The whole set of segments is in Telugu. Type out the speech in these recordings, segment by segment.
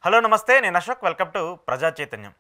హలో నమస్తే, నేను అశోక్. వెల్కమ్ టు ప్రజా చైతన్యం.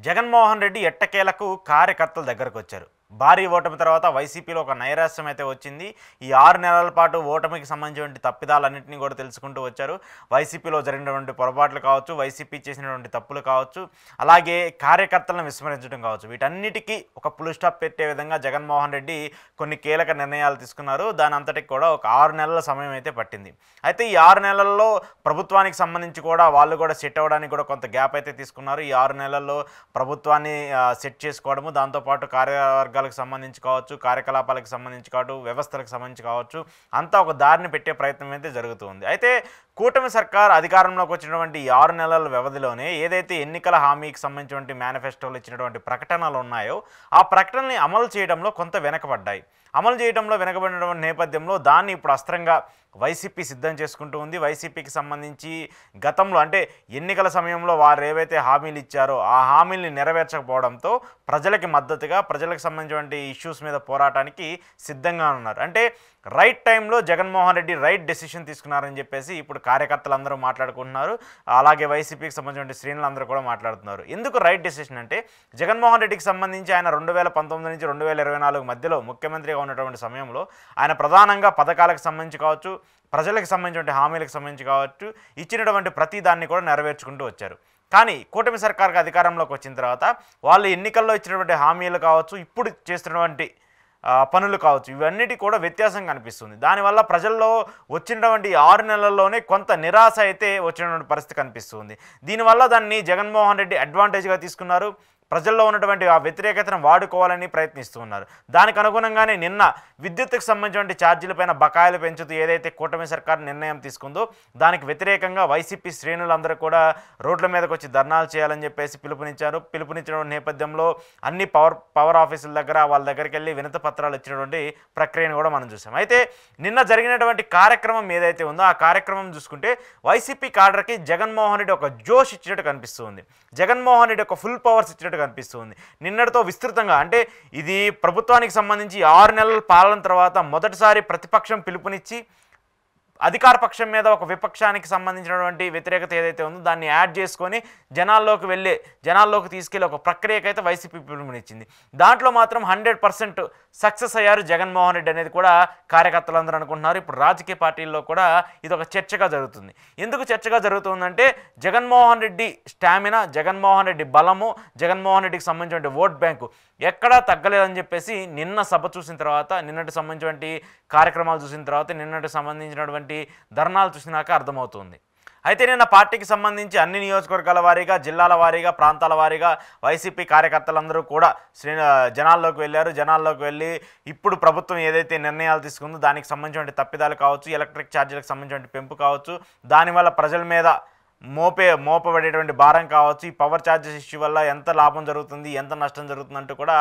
జగన్మోహన్ రెడ్డి ఎట్టకేలకు కార్యకర్తల దగ్గరకు వచ్చారు. భారీ ఓటమి తర్వాత వైసీపీలో ఒక నైరాశ్యం అయితే వచ్చింది. ఈ 6 నెలల పాటు ఓటమికి సంబంధించినటువంటి తప్పిదాలన్నింటినీ కూడా తెలుసుకుంటూ వచ్చారు. వైసీపీలో జరిగినటువంటి పొరపాట్లు కావచ్చు, వైసీపీ చేసినటువంటి తప్పులు కావచ్చు, అలాగే కార్యకర్తలను విస్మరించడం కావచ్చు, వీటన్నిటికీ ఒక ఫుల్ స్టాప్ పెట్టే విధంగా జగన్మోహన్ రెడ్డి కొన్ని కీలక నిర్ణయాలు తీసుకున్నారు. దాని అంతటికి కూడా ఒక 6 నెలల సమయం అయితే పట్టింది. అయితే ఈ 6 నెలల్లో ప్రభుత్వానికి సంబంధించి కూడా వాళ్ళు కూడా సెట్ అవ్వడానికి కూడా కొంత గ్యాప్ అయితే తీసుకున్నారు. ఈ 6 నెలల్లో ప్రభుత్వాన్ని సెట్ చేసుకోవడము, దాంతోపాటు కార్యవర్గాలకు సంబంధించి కావచ్చు, కార్యకలాపాలకు సంబంధించి కావచ్చు, వ్యవస్థలకు సంబంధించి కావచ్చు, అంతా ఒక దారిని పెట్టే ప్రయత్నం అయితే జరుగుతుంది. అయితే కూటమి సర్కార్ అధికారంలోకి వచ్చినటువంటి ఈ 6 నెలల వ్యవధిలోనే ఏదైతే ఎన్నికల హామీకి సంబంధించినటువంటి మేనిఫెస్టోలు ఇచ్చినటువంటి ప్రకటనలు ఉన్నాయో ఆ ప్రకటనని అమలు చేయడంలో కొంత వెనకబడ్డాయి. అమలు చేయడంలో వెనకబడిన నేపథ్యంలో దాన్ని ఇప్పుడు అస్త్రంగా వైసీపీ సిద్ధం చేసుకుంటూ ఉంది. వైసీపీకి సంబంధించి గతంలో అంటే ఎన్నికల సమయంలో వారు ఏవైతే హామీలు ఇచ్చారో ఆ హామీల్ని నెరవేర్చకపోవడంతో ప్రజలకి మద్దతుగా ప్రజలకు సంబంధించినటువంటి ఇష్యూస్ మీద పోరాటానికి సిద్ధంగా ఉన్నారు. అంటే రైట్ టైంలో జగన్మోహన్ రెడ్డి రైట్ డెసిషన్ తీసుకున్నారని చెప్పేసి ఇప్పుడు కార్యకర్తలు అందరూ మాట్లాడుకుంటున్నారు. అలాగే వైసీపీకి సంబంధించిన శ్రేణులందరూ కూడా మాట్లాడుతున్నారు. ఎందుకు రైట్ డెసిషన్ అంటే జగన్మోహన్ రెడ్డికి సంబంధించి ఆయన 2019 నుంచి 2024 మధ్యలో ముఖ్యమంత్రిగా ఉన్నటువంటి సమయంలో ఆయన ప్రధానంగా పథకాలకు సంబంధించి కావచ్చు, ప్రజలకు సంబంధించిన హామీలకు సంబంధించి కావచ్చు, ఇచ్చినటువంటి ప్రతి దాన్ని కూడా నెరవేర్చుకుంటూ వచ్చారు. కానీ కూటమి సర్కార్కి అధికారంలోకి వచ్చిన తర్వాత వాళ్ళు ఎన్నికల్లో ఇచ్చినటువంటి హామీలు కావచ్చు, ఇప్పుడు చేస్తున్నటువంటి పనులు కావచ్చు, ఇవన్నిటి కూడా వ్యత్యాసం కనిపిస్తుంది. దానివల్ల ప్రజల్లో వచ్చినటువంటి 6 నెలల్లోనే కొంత నిరాశ అయితే వచ్చినటువంటి పరిస్థితి కనిపిస్తుంది. దీనివల్ల దాన్ని జగన్మోహన్ రెడ్డి అడ్వాంటేజ్గా తీసుకున్నారు. ప్రజల్లో ఉన్నటువంటి ఆ వ్యతిరేకతను వాడుకోవాలని ప్రయత్నిస్తూ ఉన్నారు. దానికి అనుగుణంగానే నిన్న విద్యుత్తుకు సంబంధించిన ఛార్జీలపైన బకాయిలు పెంచుతూ ఏదైతే కూటమి సర్కార్ నిర్ణయం తీసుకుందో దానికి వ్యతిరేకంగా వైసీపీ శ్రేణులందరూ కూడా రోడ్ల మీదకి వచ్చి ధర్నాలు చేయాలని చెప్పేసి పిలుపునిచ్చారు. పిలుపునిచ్చిన నేపథ్యంలో అన్ని పవర్ ఆఫీసుల దగ్గర వాళ్ళ దగ్గరికి వెళ్ళి వినతి పత్రాలు ఇచ్చినటువంటి ప్రక్రియను కూడా మనం చూసాం. అయితే నిన్న జరిగినటువంటి కార్యక్రమం ఏదైతే ఉందో ఆ కార్యక్రమం చూసుకుంటే వైసీపీ కాడర్కి జగన్మోహన్ రెడ్డి ఒక జోష్ ఇచ్చినట్టు కనిపిస్తుంది. జగన్మోహన్ రెడ్డి ఒక ఫుల్ పవర్స్ ఇచ్చినట్టు కనిపిస్తుంది. నిన్నటితో విస్తృతంగా అంటే ఇది ప్రభుత్వానికి సంబంధించి 6 నెలల పాలన తర్వాత మొదటిసారి ప్రతిపక్షం పిలుపునిచ్చి అధికార పక్షం మీద ఒక విపక్షానికి సంబంధించినటువంటి వ్యతిరేకత ఏదైతే ఉందో దాన్ని యాడ్ చేసుకొని జనాల్లోకి తీసుకెళ్లి ఒక ప్రక్రియకైతే వైసీపీ పిలుపునిచ్చింది. దాంట్లో మాత్రం 100% సక్సెస్ అయ్యారు జగన్మోహన్ రెడ్డి అనేది కూడా కార్యకర్తలందరూ అనుకుంటున్నారు. ఇప్పుడు రాజకీయ పార్టీల్లో కూడా ఇది ఒక చర్చగా జరుగుతుంది. ఎందుకు చర్చగా జరుగుతుందంటే జగన్మోహన్ రెడ్డి స్టామినా, జగన్మోహన్ రెడ్డి బలము, జగన్మోహన్ రెడ్డికి సంబంధించిన ఓట్ బ్యాంకు ఎక్కడా తగ్గలేదని చెప్పేసి నిన్న సభ చూసిన తర్వాత, నిన్నటి సంబంధించినటువంటి కార్యక్రమాలు చూసిన తర్వాత, నిన్నటి సంబంధించినటువంటి ధర్నాలు చూసినాక అర్థమవుతుంది. అయితే నిన్న పార్టీకి సంబంధించి అన్ని నియోజకవర్గాల వారీగా, జిల్లాల వారీగా, ప్రాంతాల వారీగా వైసీపీ కార్యకర్తలందరూ కూడా జనాల్లోకి వెళ్ళారు. జనాల్లోకి వెళ్ళి ఇప్పుడు ప్రభుత్వం ఏదైతే నిర్ణయాలు తీసుకుందో దానికి సంబంధించిన తప్పిదాలు కావచ్చు, ఎలక్ట్రిక్ ఛార్జీలకు సంబంధించిన పెంపు కావచ్చు, దానివల్ల ప్రజల మీద మోపబడేటువంటి భారం కావచ్చు, ఈ పవర్ ఛార్జెస్ ఇష్యూ వల్ల ఎంత లాభం జరుగుతుంది, ఎంత నష్టం జరుగుతుందంటూ కూడా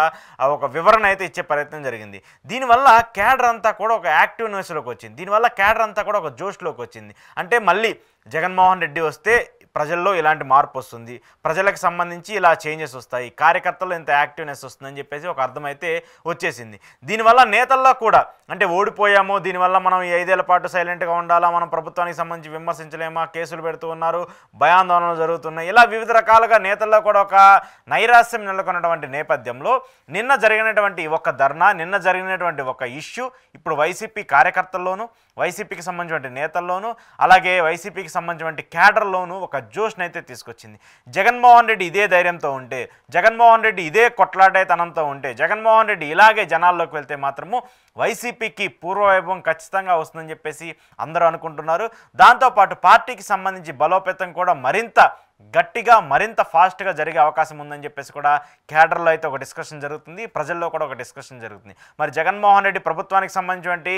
ఒక వివరణ అయితే ఇచ్చే ప్రయత్నం జరిగింది. దీనివల్ల క్యాడర్ అంతా కూడా ఒక యాక్టివ్నెస్లోకి వచ్చింది. దీనివల్ల క్యాడర్ అంతా కూడా ఒక జోష్లోకి వచ్చింది. అంటే మళ్ళీ జగన్మోహన్ రెడ్డి వస్తే ప్రజల్లో ఇలాంటి మార్పు వస్తుంది, ప్రజలకు సంబంధించి ఇలా చేంజెస్ వస్తాయి, కార్యకర్తల్లో ఇంత యాక్టివ్నెస్ వస్తుందని చెప్పేసి ఒక అర్థమైతే వచ్చేసింది. దీనివల్ల నేతల్లో కూడా అంటే ఓడిపోయామో, దీనివల్ల మనం ఈ 5 ఏళ్ల పాటు సైలెంట్గా ఉండాలా, మనం ప్రభుత్వానికి సంబంధించి విమర్శించలేమా, కేసులు పెడుతూ ఉన్నారు, భయాందోళనలు జరుగుతున్నాయి, ఇలా వివిధ రకాలుగా నేతల్లో కూడా ఒక నైరాశ్యం నెలకొన్నటువంటి నేపథ్యంలో నిన్న జరిగినటువంటి ఒక ధర్నా, నిన్న జరిగినటువంటి ఒక ఇష్యూ ఇప్పుడు వైసీపీ కార్యకర్తల్లోనూ, వైసీపీకి సంబంధించిన నేతల్లోనూ, అలాగే వైసీపీకి సంబంధించిన క్యాడర్లోనూ ఒక జోష్ని అయితే తీసుకొచ్చింది. జగన్మోహన్ రెడ్డి ఇదే ధైర్యంతో ఉంటే, జగన్మోహన్ రెడ్డి ఇదే కొట్లాడేతనంతో ఉంటే, జగన్మోహన్ రెడ్డి ఇలాగే జనాల్లోకి వెళ్తే మాత్రము వైసీపీకి పూర్వవైభవం ఖచ్చితంగా వస్తుందని చెప్పేసి అందరూ అనుకుంటున్నారు. దాంతోపాటు పార్టీకి సంబంధించి బలోపేతం కూడా మరింత గట్టిగా, మరింత ఫాస్ట్గా జరిగే అవకాశం ఉందని చెప్పేసి కూడా క్యాడర్లో అయితే ఒక డిస్కషన్ జరుగుతుంది, ప్రజల్లో కూడా ఒక డిస్కషన్ జరుగుతుంది. మరి జగన్మోహన్ రెడ్డి ప్రభుత్వానికి సంబంధించినటువంటి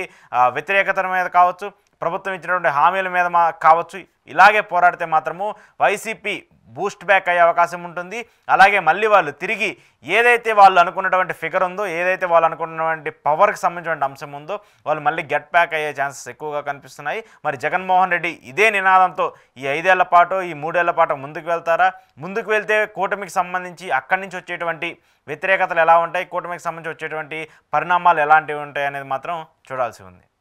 వ్యతిరేకత మీద కావచ్చు, ప్రభుత్వం ఇచ్చినటువంటి హామీల మీద కావచ్చు, ఇలాగే పోరాడితే మాత్రము వైసీపీ బూస్ట్ బ్యాక్ అయ్యే అవకాశం ఉంటుంది. అలాగే మళ్ళీ వాళ్ళు తిరిగి ఏదైతే వాళ్ళు అనుకున్నటువంటి ఫిగర్ ఉందో, ఏదైతే వాళ్ళు అనుకున్నటువంటి పవర్కి సంబంధించిన అంశం ఉందో వాళ్ళు మళ్ళీ గెట్ బ్యాక్ అయ్యే ఛాన్సెస్ ఎక్కువగా కనిపిస్తున్నాయి. మరి జగన్మోహన్ రెడ్డి ఇదే నినాదంతో ఈ 5 ఏళ్ల పాటు, ఈ 3 ఏళ్ల పాటు ముందుకు వెళ్తారా? ముందుకు వెళ్తే కూటమికి సంబంధించి అక్కడి నుంచి వచ్చేటువంటి వ్యతిరేకతలు ఎలా ఉంటాయి, కూటమికి సంబంధించి వచ్చేటువంటి పరిణామాలు ఎలాంటివి ఉంటాయి అనేది మాత్రం చూడాల్సి ఉంది.